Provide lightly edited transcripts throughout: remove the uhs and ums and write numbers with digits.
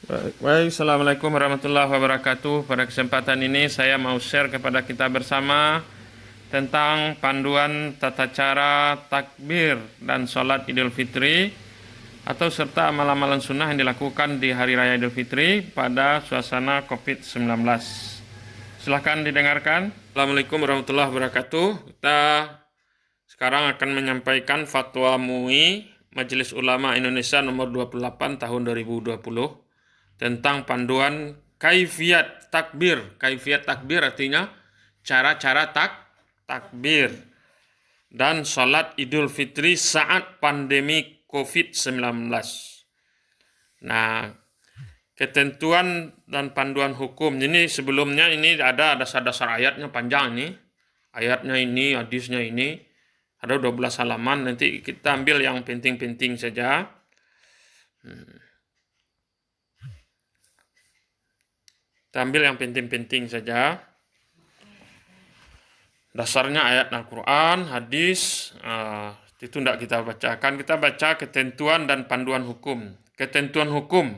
Baik, Assalamualaikum warahmatullahi wabarakatuh. Pada kesempatan ini saya mau share kepada kita bersama tentang panduan tata cara takbir dan sholat Idul Fitri atau serta amalan-amalan sunnah yang dilakukan di Hari Raya Idul Fitri pada suasana COVID-19. Silahkan didengarkan. Assalamualaikum warahmatullahi wabarakatuh. Kita sekarang akan menyampaikan fatwa MUI Majelis Ulama Indonesia nomor 28 tahun 2020 tentang panduan kaifiat takbir. Kaifiat takbir artinya cara-cara takbir dan sholat Idul Fitri saat pandemi COVID-19. Nah, ketentuan dan panduan hukum ini sebelumnya ini ada dasar-dasar ayatnya panjang ini. Ayatnya ini, hadisnya ini ada 12 halaman. Nanti kita ambil yang penting-penting saja. Kita ambil yang penting-penting saja. Dasarnya ayat Al-Quran, hadis, itu tidak kita bacakan. Kita baca ketentuan dan panduan hukum. Ketentuan hukum.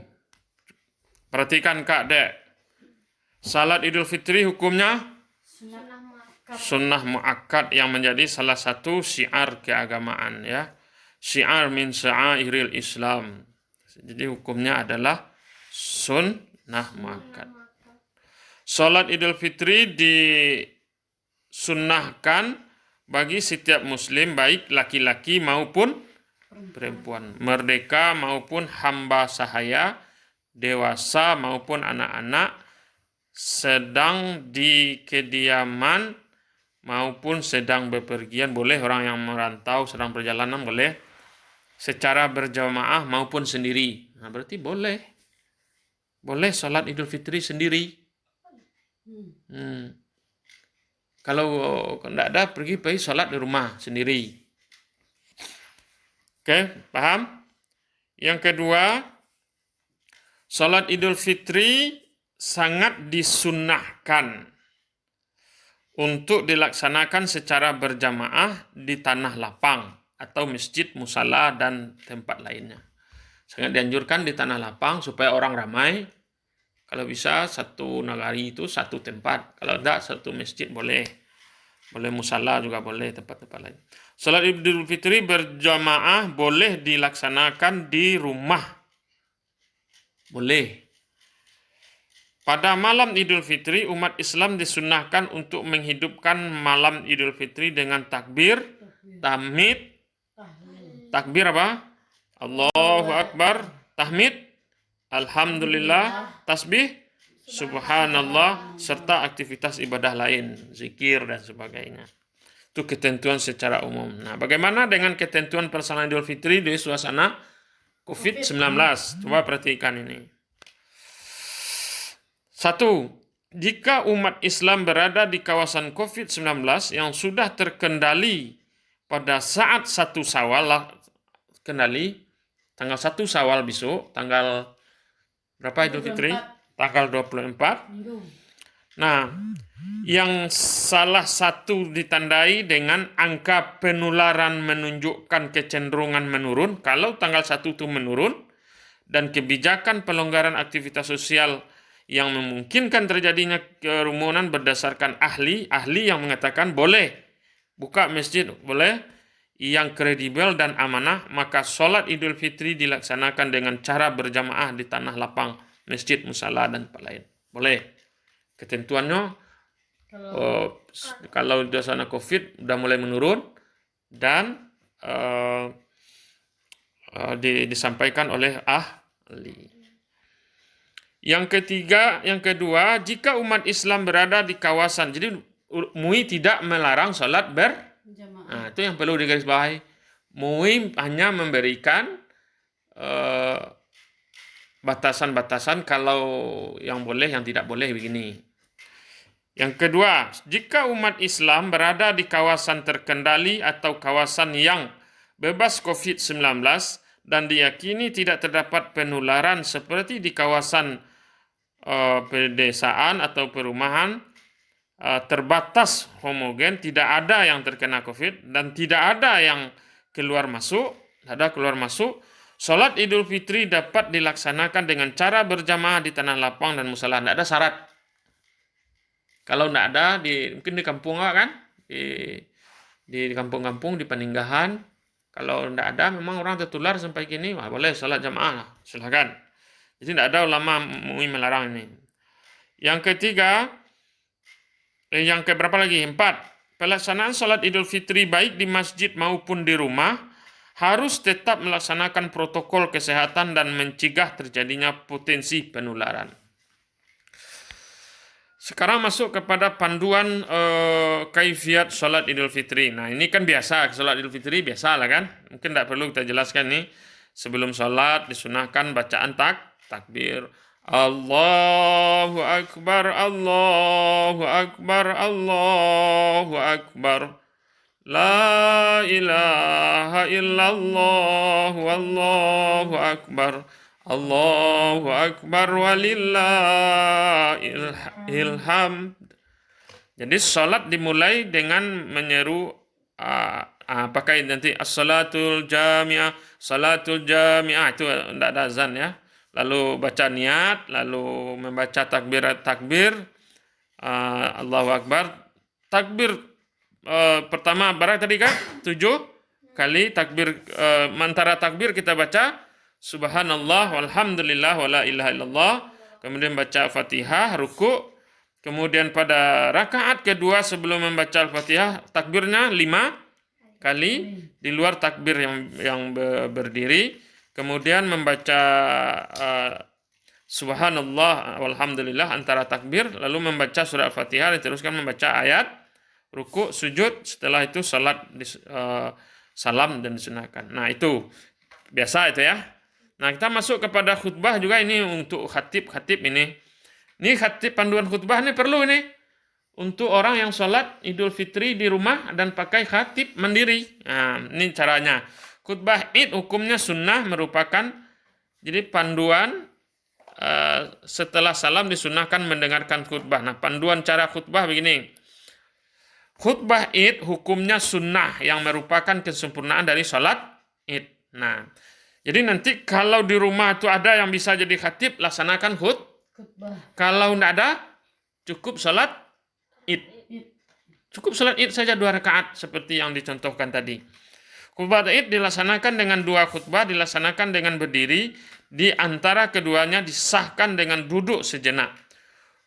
Perhatikan Kak Dek. Salat Idul Fitri hukumnya sunnah muakkad yang menjadi salah satu syiar keagamaan ya. Syiar min sya'airil Islam. Jadi hukumnya adalah sunnah muakkad. Salat Idul Fitri disunnahkan bagi setiap muslim baik laki-laki maupun perempuan, merdeka maupun hamba sahaya, dewasa maupun anak-anak, sedang di kediaman maupun sedang bepergian, boleh orang yang merantau sedang perjalanan boleh, secara berjamaah maupun sendiri. Nah, berarti boleh salat Idul Fitri sendiri. Kalau tidak ada pergi sholat di rumah sendiri. Oke, paham? Yang kedua, sholat Idul Fitri sangat disunnahkan untuk dilaksanakan secara berjamaah di tanah lapang atau masjid, musala, dan tempat lainnya. Sangat dianjurkan di tanah lapang supaya orang ramai. Kalau bisa satu nagari itu satu tempat. Kalau tidak satu masjid boleh. Boleh musala juga boleh, tempat-tempat lain. Salat Idul Fitri berjamaah boleh dilaksanakan di rumah. Boleh. Pada malam Idul Fitri, umat Islam disunnahkan untuk menghidupkan malam Idul Fitri dengan takbir, tahmid, takbir apa? Allahu Akbar, tahmid, Alhamdulillah, tasbih, subhanallah, serta aktivitas ibadah lain, zikir dan sebagainya. Itu ketentuan secara umum. Nah, bagaimana dengan ketentuan pelaksanaan Idul Fitri di suasana COVID-19? Coba perhatikan ini. 1. Jika umat Islam berada di kawasan COVID-19 yang sudah terkendali pada saat 1 Syawal, kendali tanggal 1 Syawal besok, tanggal berapa Idul Fitri? Tanggal 24. Nah, yang salah satu ditandai dengan angka penularan menunjukkan kecenderungan menurun. Kalau tanggal 1 itu menurun, dan kebijakan pelonggaran aktivitas sosial yang memungkinkan terjadinya kerumunan berdasarkan ahli yang mengatakan boleh buka masjid, boleh, yang kredibel dan amanah, maka sholat Idul Fitri dilaksanakan dengan cara berjamaah di tanah lapang, masjid, musala, dan tempat lain. Boleh. Ketentuannya, kalau suasana COVID sudah mulai menurun dan disampaikan oleh ahli. Yang kedua, jika umat Islam berada di kawasan, jadi MUI tidak melarang sholat Nah, itu yang perlu digarisbawahi. MUI hanya memberikan batasan-batasan kalau yang boleh, yang tidak boleh begini. Yang kedua, jika umat Islam berada di kawasan terkendali atau kawasan yang bebas COVID-19 dan diyakini tidak terdapat penularan seperti di kawasan pedesaan atau perumahan, terbatas homogen, tidak ada yang terkena COVID dan tidak ada yang keluar masuk, Sholat Idul Fitri dapat dilaksanakan dengan cara berjamaah di tanah lapang dan musala. Tidak ada syarat. Kalau tidak ada, mungkin di kampung kan, di kampung-kampung, di peninggahan, kalau tidak ada, memang orang tertular sampai kini, boleh sholat jamaah, silakan. Jadi tidak ada ulama MUI melarang ini. Yang ketiga, yang keberapa lagi? 4. Pelaksanaan sholat Idul Fitri baik di masjid maupun di rumah harus tetap melaksanakan protokol kesehatan dan mencegah terjadinya potensi penularan. Sekarang masuk kepada panduan kaifiat sholat Idul Fitri. Nah, ini kan biasa, sholat Idul Fitri biasa lah kan. Mungkin tidak perlu kita jelaskan nih. Sebelum sholat disunahkan bacaan takbir. Allahu Akbar, Allahu Akbar, Allahu Akbar. La ilaha illallah, wallahu akbar. Allahu akbar walillahil hamd. Jadi salat dimulai dengan menyeru pakai nanti as-salatul jami'ah, salatul jami'ah, itu tidak ada azan ya. Lalu baca niat, lalu membaca takbir, Allahu akbar. Takbir pertama barat tadi kan 7 kali takbir, antara takbir kita baca subhanallah walhamdulillah wala ilaha illallah, kemudian baca Fatihah, ruku, kemudian pada rakaat kedua sebelum membaca Al-Fatihah takbirnya 5 kali di luar takbir yang berdiri, kemudian membaca subhanallah walhamdulillah antara takbir, lalu membaca surah Al-Fatihah, diteruskan membaca ayat, ruku, sujud, setelah itu salat, salam dan disunahkan. Nah, itu biasa itu ya. Nah, kita masuk kepada khutbah juga ini untuk khatib ini. Ini khatib, panduan khutbah ini perlu ini untuk orang yang salat Idul Fitri di rumah dan pakai khatib mandiri. Nah, ini caranya. Khutbah Id hukumnya sunnah, merupakan jadi panduan setelah salam disunahkan mendengarkan khutbah. Nah, panduan cara khutbah begini. Khutbah Id hukumnya sunnah yang merupakan kesempurnaan dari sholat Id. Nah, jadi nanti kalau di rumah itu ada yang bisa jadi khatib, laksanakan khutbah. Kalau tidak ada, cukup sholat Id. Cukup sholat Id saja 2 rakaat seperti yang dicontohkan tadi. Khutbah Id dilaksanakan dengan 2 khutbah, dilaksanakan dengan berdiri, di antara keduanya disahkan dengan duduk sejenak.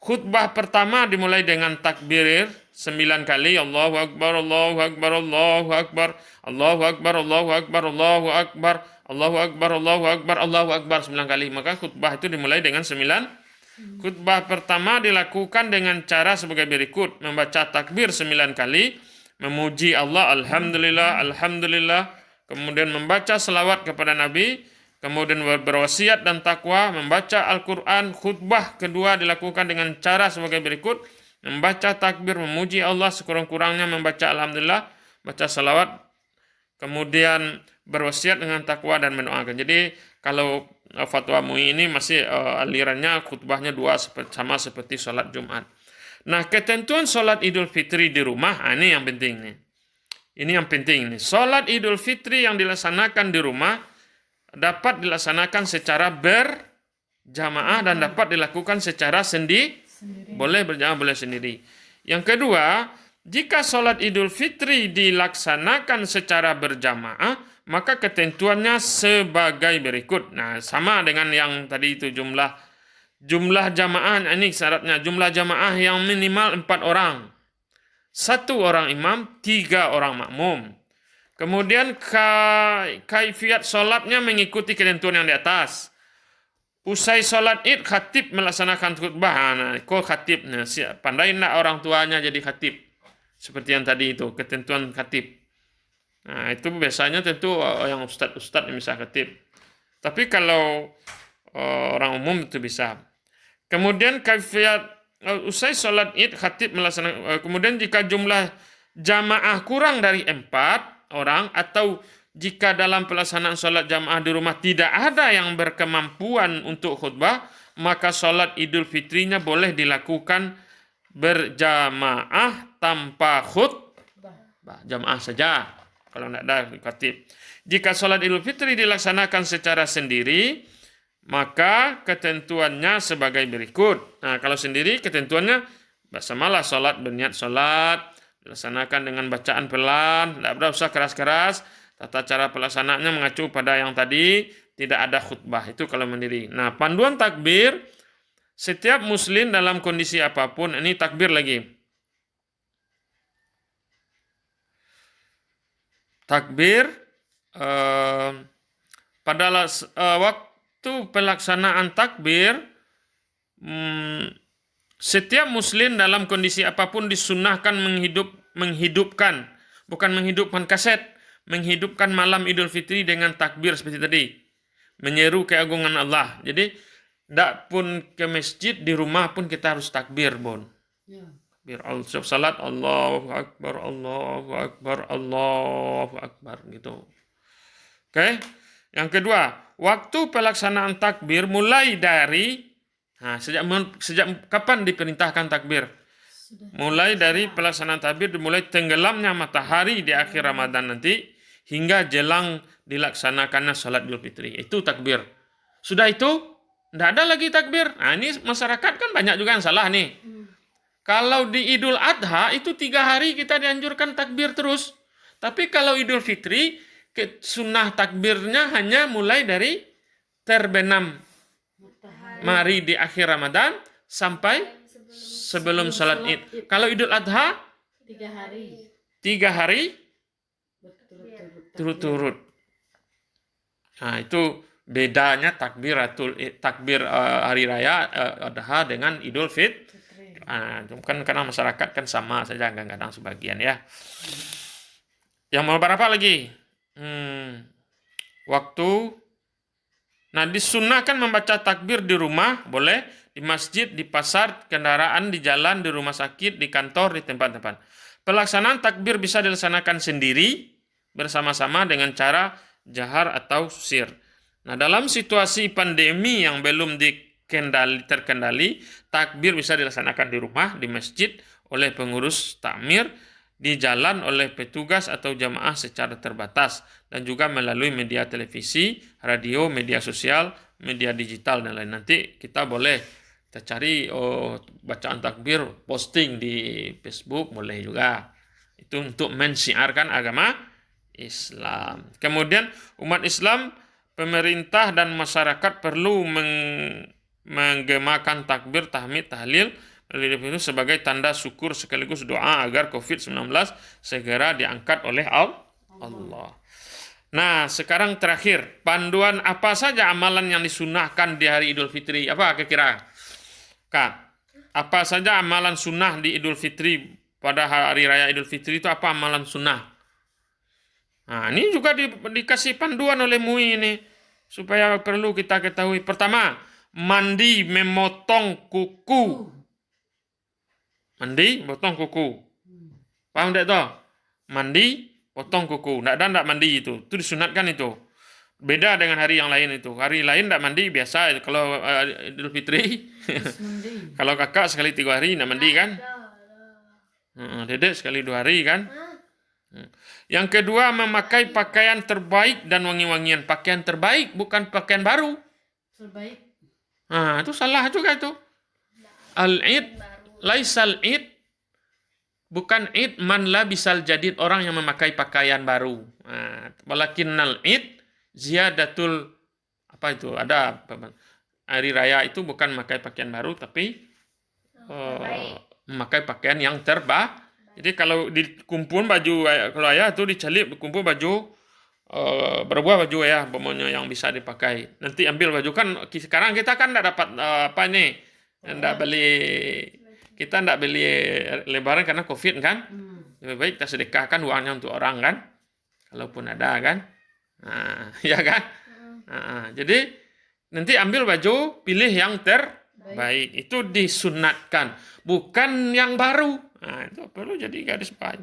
Khutbah pertama dimulai dengan takbir 9 kali, Allahu Akbar, Allahu Akbar, Allahu Akbar, Allahu Akbar, Allahu Akbar, Allahu Akbar, Allahu Akbar, Allahu Akbar, Allahu Akbar 9 kali. Maka khutbah itu dimulai dengan 9. Khutbah pertama dilakukan dengan cara sebagai berikut: membaca takbir 9 kali, memuji Allah, Alhamdulillah, Alhamdulillah, kemudian membaca selawat kepada Nabi, kemudian berwasiat dan takwa, membaca Al-Quran. Khutbah kedua dilakukan dengan cara sebagai berikut: membaca takbir, memuji Allah sekurang-kurangnya, membaca Alhamdulillah, baca salawat, kemudian berwasiat dengan takwa dan mendoakan. Jadi kalau fatwa MUI ini masih alirannya khutbahnya 2 sama seperti sholat Jumat. Nah, ketentuan sholat Idul Fitri di rumah, ini yang penting nih. Ini yang penting nih. Sholat Idul Fitri yang dilaksanakan di rumah dapat dilaksanakan secara berjamaah dan dapat dilakukan secara sendiri. Boleh berjamaah, boleh sendiri. Yang kedua, jika sholat Idul Fitri dilaksanakan secara berjamaah, maka ketentuannya sebagai berikut. Nah, sama dengan yang tadi itu jumlah jamaah, ini syaratnya jumlah jamaah yang minimal 4 orang. 1 orang imam, 3 orang makmum. Kemudian kaifiat sholatnya mengikuti ketentuan yang di atas. Usai sholat Id, khatib melaksanakan khutbah. Nah, kok khatib? Nah, pandai tidak orang tuanya jadi khatib? Seperti yang tadi itu, ketentuan khatib. Nah, itu biasanya tentu yang ustadz yang bisa khatib. Tapi kalau orang umum itu bisa. Kemudian kaifiat usai sholat Id, khatib melaksanakan. Kemudian jika jumlah jamaah kurang dari 4 orang, atau jika dalam pelaksanaan sholat jamaah di rumah tidak ada yang berkemampuan untuk khutbah, maka sholat Idul Fitrinya boleh dilakukan berjamaah tanpa khutbah. Jamaah saja. kalau tidak ada khatib. Jika sholat Idul Fitri dilaksanakan secara sendiri, maka ketentuannya sebagai berikut. Nah, kalau sendiri ketentuannya basamalah sholat, berniat sholat, dilaksanakan dengan bacaan pelan, tidak usah keras-keras. Tata cara pelaksanaannya mengacu pada yang tadi, tidak ada khutbah. Itu kalau mandiri. Nah, panduan takbir, setiap muslim dalam kondisi apapun, ini takbir lagi. Takbir, pada waktu pelaksanaan takbir, setiap muslim dalam kondisi apapun disunahkan menghidupkan, bukan menghidupkan kaset, menghidupkan malam Idul Fitri dengan takbir seperti tadi, menyeru keagungan Allah. Jadi, tidak pun ke masjid, di rumah pun kita harus takbir, Bon. Takbir salat, Allahu Akbar, Allahu Akbar, Allahu Akbar, gitu. Oke. Yang kedua, waktu pelaksanaan takbir mulai dari sejak kapan diperintahkan takbir? Mulai dari pelaksanaan takbir, dimulai tenggelamnya matahari di akhir Ramadan nanti hingga jelang dilaksanakannya salat Idul Fitri. Itu takbir. Sudah itu, tidak ada lagi takbir. Nah, ini masyarakat kan banyak juga yang salah nih. Kalau di Idul Adha itu 3 hari kita dianjurkan takbir terus. Tapi kalau Idul Fitri, sunnah takbirnya hanya mulai dari terbenam matahari di akhir Ramadan sampai sebelum salat Id. Kalau Idul Adha 3 hari turut-turut. Nah, itu bedanya takbir hari raya Adha dengan Idul Fitri. Nah, kan karena masyarakat kan sama saja, kadang-kadang sebagian ya. Yang mau berapa lagi? Waktu. Nah, disunahkan membaca takbir di rumah, boleh, di masjid, di pasar, kendaraan, di jalan, di rumah sakit, di kantor, di tempat-tempat. Pelaksanaan takbir bisa dilaksanakan sendiri, bersama-sama dengan cara jahar atau sir. Nah, dalam situasi pandemi yang belum terkendali, takbir bisa dilaksanakan di rumah, di masjid, oleh pengurus takmir, di jalan oleh petugas atau jamaah secara terbatas, dan juga melalui media televisi, radio, media sosial, media digital, dan lain. Nanti kita boleh cari bacaan takbir, posting di Facebook, boleh juga. Itu untuk mensiarkan agama Islam. Kemudian umat Islam, pemerintah dan masyarakat perlu menggemakan takbir, tahmid, tahlil itu sebagai tanda syukur sekaligus doa agar COVID-19 segera diangkat oleh Allah. Nah, sekarang terakhir, panduan apa saja amalan yang disunahkan di hari Idul Fitri? Apa kira-kira? Kak, apa saja amalan sunnah di Idul Fitri pada hari raya Idul Fitri itu apa amalan sunnah? Nah, ini juga dikasih panduan oleh MUI ini supaya perlu kita ketahui. Pertama, mandi memotong kuku. Mandi, potong kuku. Paham tidak toh? Mandi, potong kuku. Tidak mandi itu. Itu disunatkan itu. Beda dengan hari yang lain itu. Hari lain tidak mandi biasa. Kalau Idul Fitri, kalau kakak sekali 3 hari tidak mandi kan? Dedek sekali 2 hari kan? Yang kedua, memakai pakaian terbaik dan wangi-wangian. Pakaian terbaik, bukan pakaian baru. Terbaik. Nah, itu salah juga itu. Al-id, laisal id, bukan id man labisal jadid, orang yang memakai pakaian baru. Walakinnal id ziyadatul, apa itu? Ada hari raya itu bukan memakai pakaian baru, tapi memakai pakaian yang terbaik. Jadi kalau dikumpul baju, kalau ayah itu dicalip, dikumpul baju, berbuah baju ya, pokoknya yang bisa dipakai. Nanti ambil baju kan, sekarang kita kan tidak dapat kita tidak beli lebaran karena COVID kan. Lebih baik kita sedekahkan uangnya untuk orang kan, kalaupun ada kan. Nah, ya kan. Jadi nanti ambil baju, pilih yang terbaik. Itu disunatkan, bukan yang baru. Nah, itu perlu jadi garis bawah.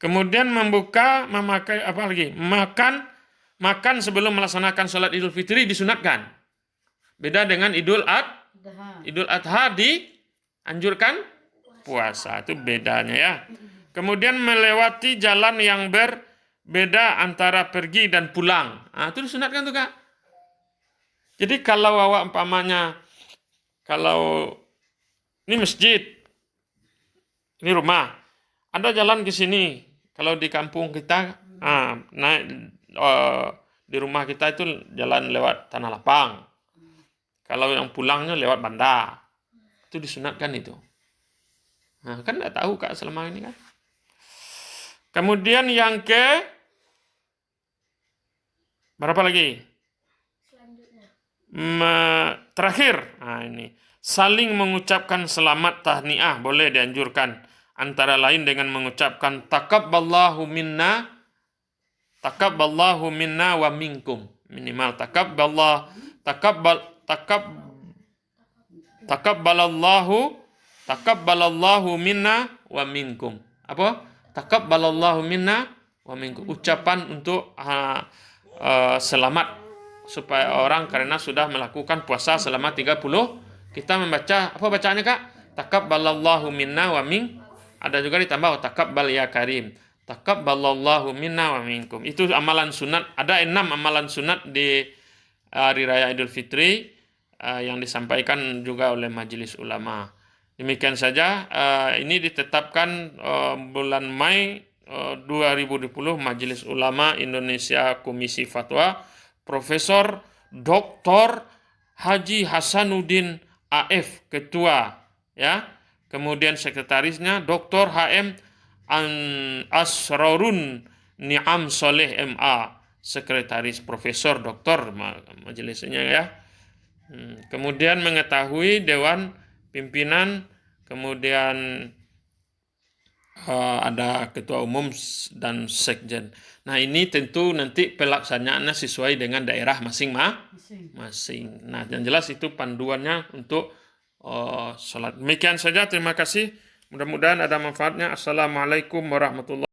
Kemudian memakai apa lagi? Makan sebelum melaksanakan sholat Idul Fitri disunatkan. Beda dengan Idul Adha dianjurkan puasa. Itu bedanya ya. Kemudian melewati jalan yang beda antara pergi dan pulang. Nah, itu disunatkan tuh Kak. Jadi kalau awak umpamanya, kalau ini masjid, ini rumah, Anda jalan ke sini. Kalau di kampung kita, naik di rumah kita itu jalan lewat tanah lapang. Kalau yang pulangnya lewat banda, itu disunatkan itu. Nah, kan nggak tahu Kak selama ini kan. Kemudian yang ke berapa lagi? Terakhir, nah ini saling mengucapkan selamat tahniah boleh dianjurkan, antara lain dengan mengucapkan takabballahu minna wa minkum, minimal takabbalallahu minna wa minkum. Apa? Takabbalallahu minna wa minkum. Ucapan untuk selamat supaya orang karena sudah melakukan puasa selama 30, kita membaca apa bacaannya Kak? Takabbalallahu minna wa min, ada juga ditambah takabbal ya karim. Takabbalallahu minna wa minkum. Itu amalan sunat, ada 6 amalan sunat di hari raya Idul Fitri yang disampaikan juga oleh Majelis Ulama. Demikian saja, ini ditetapkan bulan Mei 2020 Majelis Ulama Indonesia Komisi Fatwa Profesor Dr. Haji Hasanuddin AF Ketua, ya. Kemudian sekretarisnya Dr. HM Asrorun Ni'am Soleh MA, sekretaris Profesor Dr. majelisnya ya. Kemudian mengetahui Dewan Pimpinan, kemudian ada ketua umum dan sekjen. Nah ini tentu nanti pelaksanaannya sesuai dengan daerah masing-masing. Nah yang jelas itu panduannya untuk sholat. Demikian saja, terima kasih. Mudah-mudahan ada manfaatnya. Assalamualaikum warahmatullahi wabarakatuh.